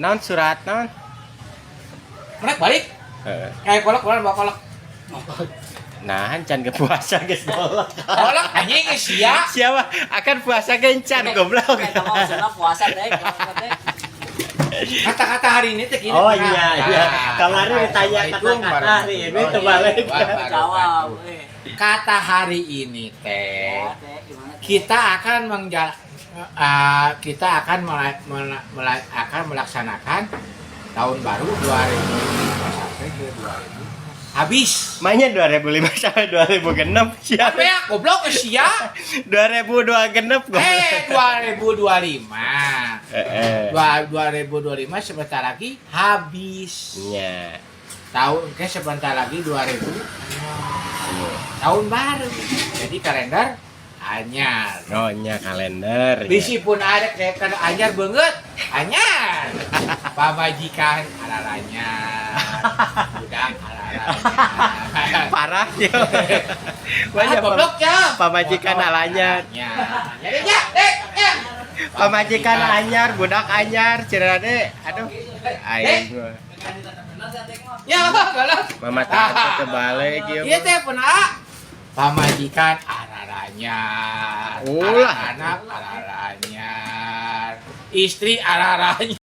Naon surat naon? Mereka balik. Kayak kolak bawa kolak. Nah, can ke puasa geus bolak. Kolak anjing geus sia. Siapa akan puasa gencan goblok. Kita mau sudah puasa deh. Kata-kata hari ini teh gini. Oh iya. Kemarin ditanya kata-kata hari ini terbalik. Jawab. Kata hari ini teh kita akan melaksanakan tahun baru 2005 sampai ke 2000 habis. Mainnya 2005 sampai 2006 siapa? Apa ya goblok sia? 2002 genep 2025. 2025 Heeh. sebentar lagi habis. Nya. Sebentar lagi 2000 tahun baru. Jadi kalender anyar. Oh nya kalender. Bisi pun ada kayak kada anyar banget. Anyar. Pamajikan alaranya. Budak alaranya. Parah ya. Banyak goblok ya. Pamajikan alanya. Jadi ya, dek. Pamajikan anyar, budak anyar, cirade. Aduh. Aing. Ya, galak. Mama tak kebalik ieu. Iya teh pernah. Pamajikan araranya. Ulah. Anak araranya. Istri araranya.